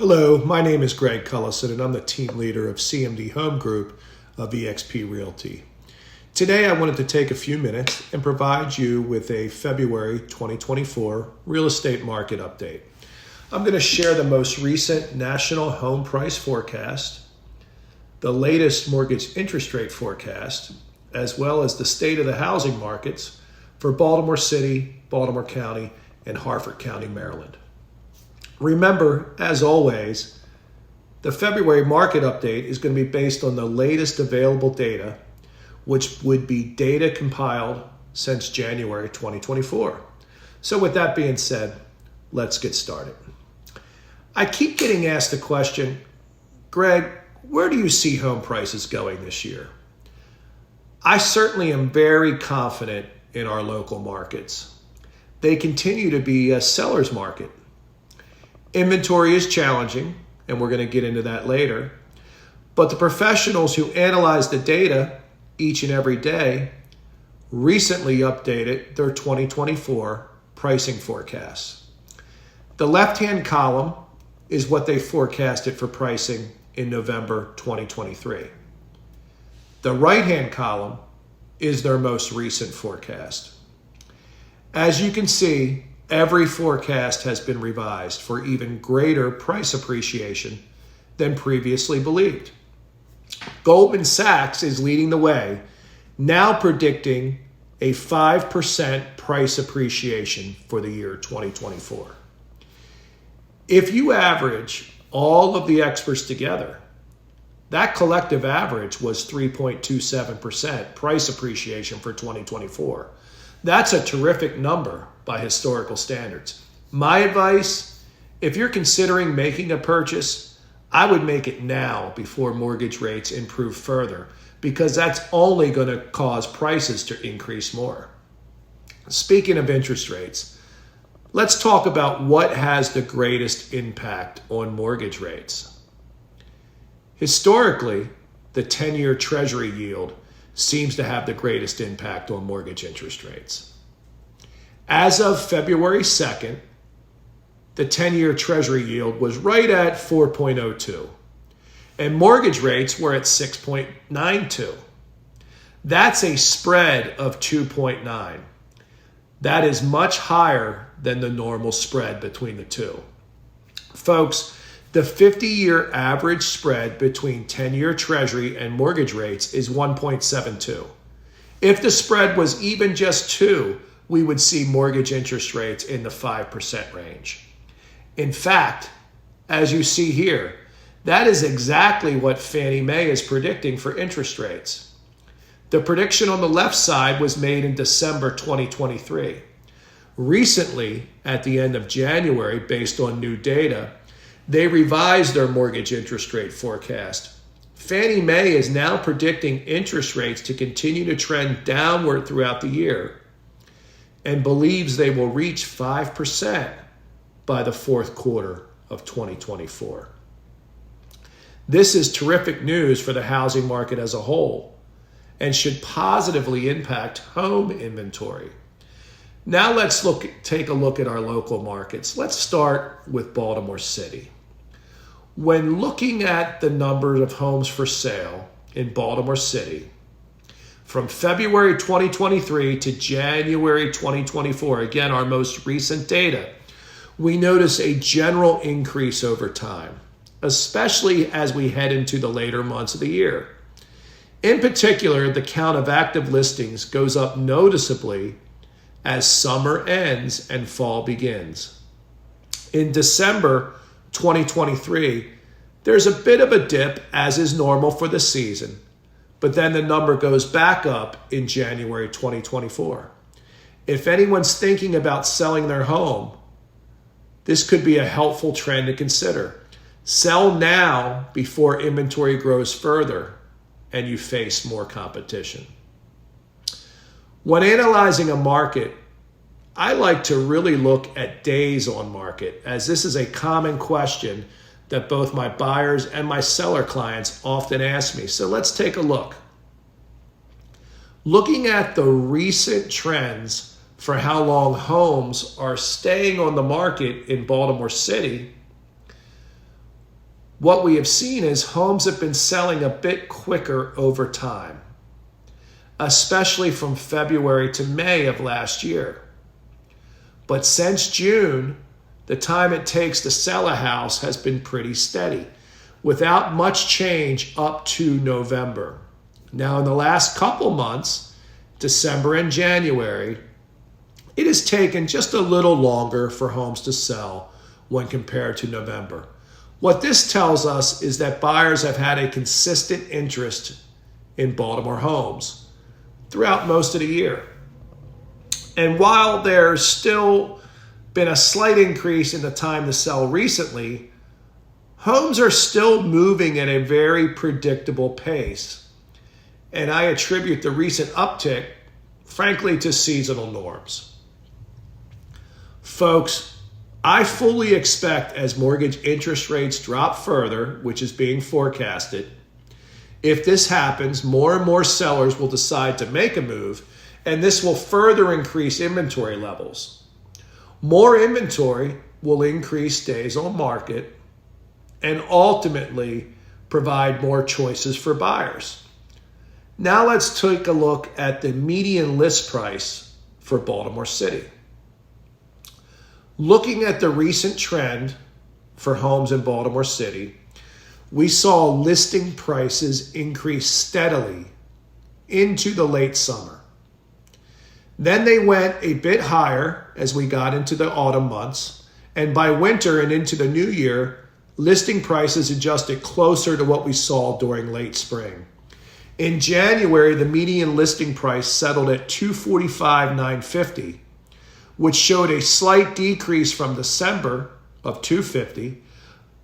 Hello, my name is Greg Cullison and I'm the team leader of CMD Home Group of eXp Realty. Today I wanted to take a few minutes and provide you with a February 2024 real estate market update. I'm going to share the most recent national home price forecast, the latest mortgage interest rate forecast, as well as the state of the housing markets for Baltimore City, Baltimore County, and Harford County, Maryland. Remember, as always, the February market update is going to be based on the latest available data, which would be data compiled since January 2024. So with that being said, let's get started. I keep getting asked the question, Greg, where do you see home prices going this year? I certainly am very confident in our local markets. They continue to be a seller's market. Inventory is challenging, and we're going to get into that later. But the professionals who analyze the data each and every day recently updated their 2024 pricing forecasts. The left-hand column is what they forecasted for pricing in November 2023. The right-hand column is their most recent forecast. As you can see, every forecast has been revised for even greater price appreciation than previously believed. Goldman Sachs is leading the way, now predicting a 5% price appreciation for the year 2024. If you average all of the experts together, that collective average was 3.27% price appreciation for 2024. That's a terrific number by historical standards. My advice, if you're considering making a purchase, I would make it now before mortgage rates improve further, because that's only going to cause prices to increase more. Speaking of interest rates, let's talk about what has the greatest impact on mortgage rates. Historically, the 10-year Treasury yield seems to have the greatest impact on mortgage interest rates. As of February 2nd, the 10-year Treasury yield was right at 4.02, and mortgage rates were at 6.92. That's a spread of 2.9. That is much higher than the normal spread between the two. Folks, the 50-year average spread between 10-year Treasury and mortgage rates is 1.72. If the spread was even just 2, we would see mortgage interest rates in the 5% range. In fact, as you see here, that is exactly what Fannie Mae is predicting for interest rates. The prediction on the left side was made in December 2023. Recently, at the end of January, based on new data, they revised their mortgage interest rate forecast. Fannie Mae is now predicting interest rates to continue to trend downward throughout the year and believes they will reach 5% by the fourth quarter of 2024. This is terrific news for the housing market as a whole and should positively impact home inventory. Now let's take a look at our local markets. Let's start with Baltimore City. When looking at the number of homes for sale in Baltimore City, from February 2023 to January 2024, again, our most recent data, we notice a general increase over time, especially as we head into the later months of the year. In particular, the count of active listings goes up noticeably as summer ends and fall begins. In December 2023, there's a bit of a dip, as is normal for the season, but then the number goes back up in January 2024. If anyone's thinking about selling their home, this could be a helpful trend to consider. Sell now before inventory grows further and you face more competition. When analyzing a market, I like to really look at days on market, as this is a common question that both my buyers and my seller clients often ask me. So let's take a look. Looking at the recent trends for how long homes are staying on the market in Baltimore City, what we have seen is homes have been selling a bit quicker over time, especially from February to May of last year. But since June, the time it takes to sell a house has been pretty steady, without much change up to November. Now, in the last couple months, December and January, it has taken just a little longer for homes to sell when compared to November. What this tells us is that buyers have had a consistent interest in Baltimore homes throughout most of the year. And while there's still been a slight increase in the time to sell recently, homes are still moving at a very predictable pace. And I attribute the recent uptick, frankly, to seasonal norms. Folks, I fully expect as mortgage interest rates drop further, which is being forecasted, if this happens, more and more sellers will decide to make a move, and this will further increase inventory levels. More inventory will increase days on market and ultimately provide more choices for buyers. Now let's take a look at the median list price for Baltimore City. Looking at the recent trend for homes in Baltimore City, we saw listing prices increase steadily into the late summer. Then they went a bit higher as we got into the autumn months, and by winter and into the new year, listing prices adjusted closer to what we saw during late spring. In January, the median listing price settled at $245,950, which showed a slight decrease from December of $250,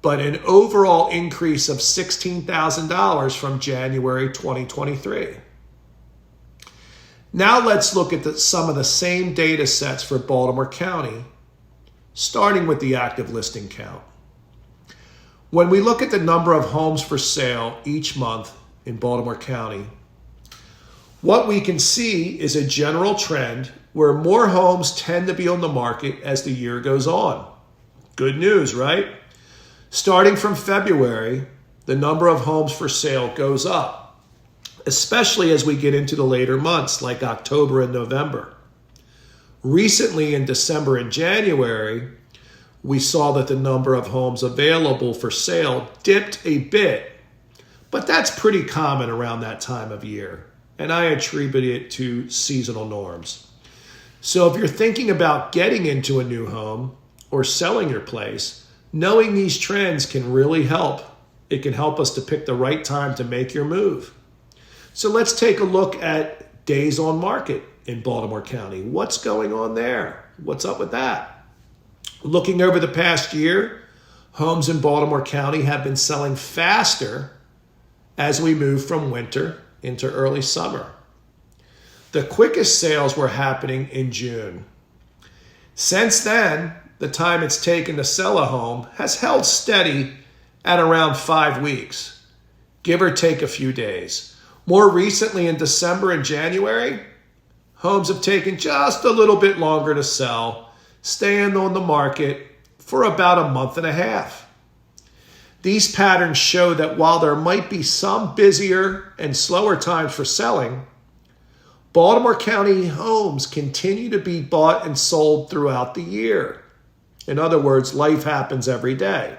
but an overall increase of $16,000 from January 2023. Now let's look at some of the same data sets for Baltimore County, starting with the active listing count. When we look at the number of homes for sale each month in Baltimore County, what we can see is a general trend where more homes tend to be on the market as the year goes on. Good news, right? Starting from February, the number of homes for sale goes up, especially as we get into the later months like October and November. Recently in December and January, we saw that the number of homes available for sale dipped a bit, but that's pretty common around that time of year, and I attribute it to seasonal norms. So if you're thinking about getting into a new home or selling your place, knowing these trends can really help. It can help us to pick the right time to make your move. So let's take a look at days on market in Baltimore County. What's going on there? What's up with that? Looking over the past year, homes in Baltimore County have been selling faster as we move from winter into early summer. The quickest sales were happening in June. Since then, the time it's taken to sell a home has held steady at around 5 weeks, give or take a few days. More recently in December and January, homes have taken just a little bit longer to sell, staying on the market for about a month and a half. These patterns show that while there might be some busier and slower times for selling, Baltimore County homes continue to be bought and sold throughout the year. In other words, life happens every day.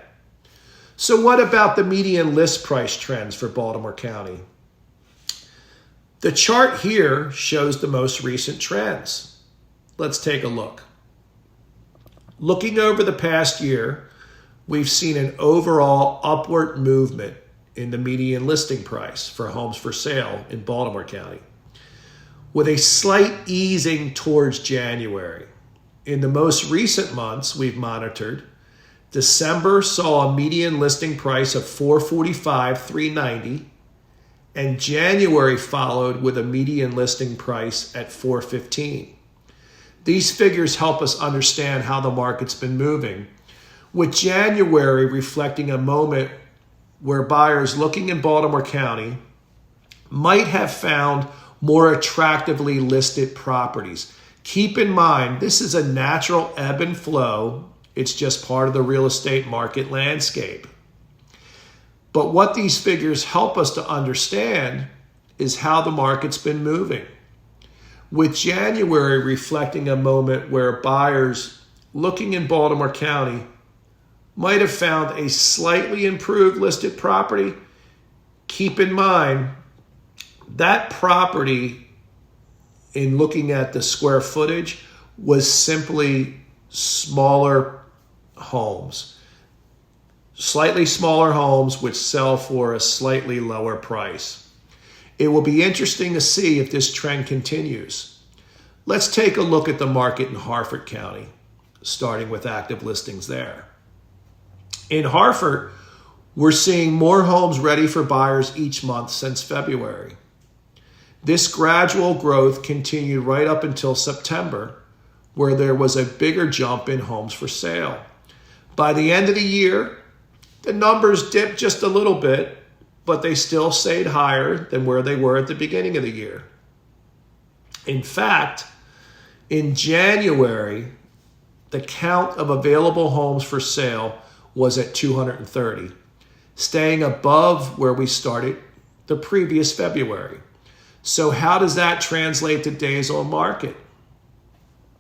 So what about the median list price trends for Baltimore County? The chart here shows the most recent trends. Let's take a look. Looking over the past year, we've seen an overall upward movement in the median listing price for homes for sale in Baltimore County, with a slight easing towards January. In the most recent months we've monitored, December saw a median listing price of $445,390, and January followed with a median listing price at $415,000. These figures help us understand how the market's been moving, with January reflecting a moment where buyers looking in Baltimore County might have found more attractively listed properties. Keep in mind, this is a natural ebb and flow. It's just part of the real estate market landscape. But what these figures help us to understand is how the market's been moving. With January reflecting a moment where buyers looking in Baltimore County might have found a slightly improved listed property, keep in mind that property, in looking at the square footage, was simply smaller homes. Slightly smaller homes which sell for a slightly lower price. It will be interesting to see if this trend continues. Let's take a look at the market in Harford County, starting with active listings there. In Harford, we're seeing more homes ready for buyers each month since February. This gradual growth continued right up until September, where there was a bigger jump in homes for sale. By the end of the year, the numbers dipped just a little bit, but they still stayed higher than where they were at the beginning of the year. In fact, in January, the count of available homes for sale was at 230, staying above where we started the previous February. So how does that translate to days on market?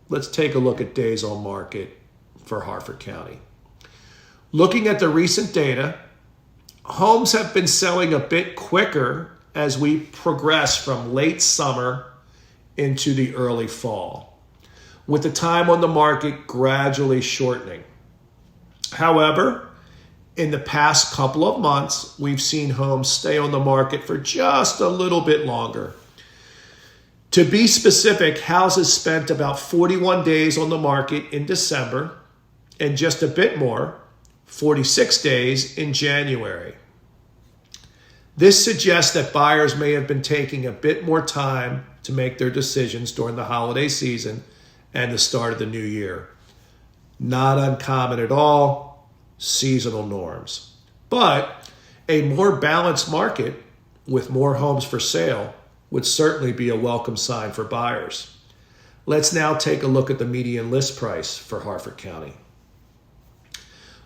Let's take a look at days on market for Harford County. Looking at the recent data, homes have been selling a bit quicker as we progress from late summer into the early fall, with the time on the market gradually shortening. However, in the past couple of months, we've seen homes stay on the market for just a little bit longer. To be specific, houses spent about 41 days on the market in December and just a bit more, 46 days in January. This suggests that buyers may have been taking a bit more time to make their decisions during the holiday season and the start of the new year. Not uncommon at all, seasonal norms. But a more balanced market with more homes for sale would certainly be a welcome sign for buyers. Let's now take a look at the median list price for Harford County.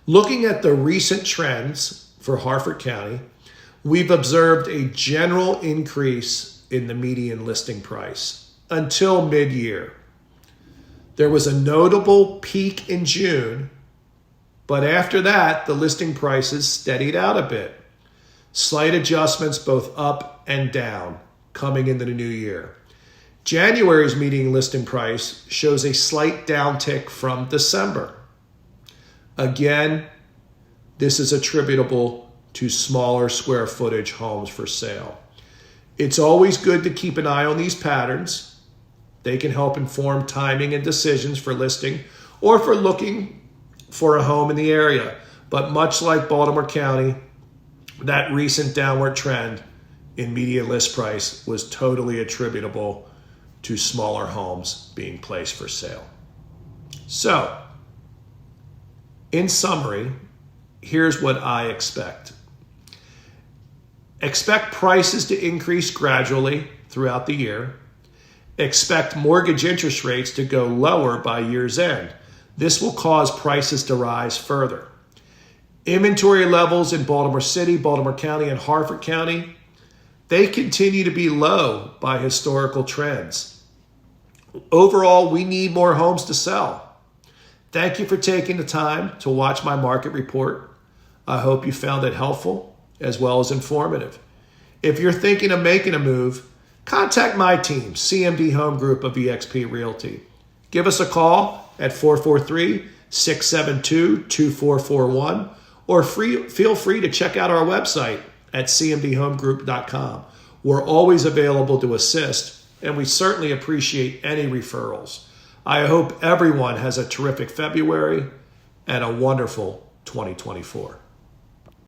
Looking at the recent trends for Harford County, we've observed a general increase in the median listing price until mid-year. There was a notable peak in June, but after that, the listing prices steadied out a bit. Slight adjustments both up and down coming into the new year. January's median listing price shows a slight downtick from December. Again, this is attributable to smaller square footage homes for sale. It's always good to keep an eye on these patterns. They can help inform timing and decisions for listing or for looking for a home in the area. But much like Baltimore County, that recent downward trend in median list price was totally attributable to smaller homes being placed for sale. So, in summary, here's what I expect. Expect prices to increase gradually throughout the year. Expect mortgage interest rates to go lower by year's end. This will cause prices to rise further. Inventory levels in Baltimore City, Baltimore County, and Harford County, they continue to be low by historical trends. Overall, we need more homes to sell. Thank you for taking the time to watch my market report. I hope you found it helpful as well as informative. If you're thinking of making a move, contact my team, CMD Home Group of eXp Realty. Give us a call at 443-672-2441 or feel free to check out our website at cmdhomegroup.com. We're always available to assist, and we certainly appreciate any referrals. I hope everyone has a terrific February and a wonderful 2024.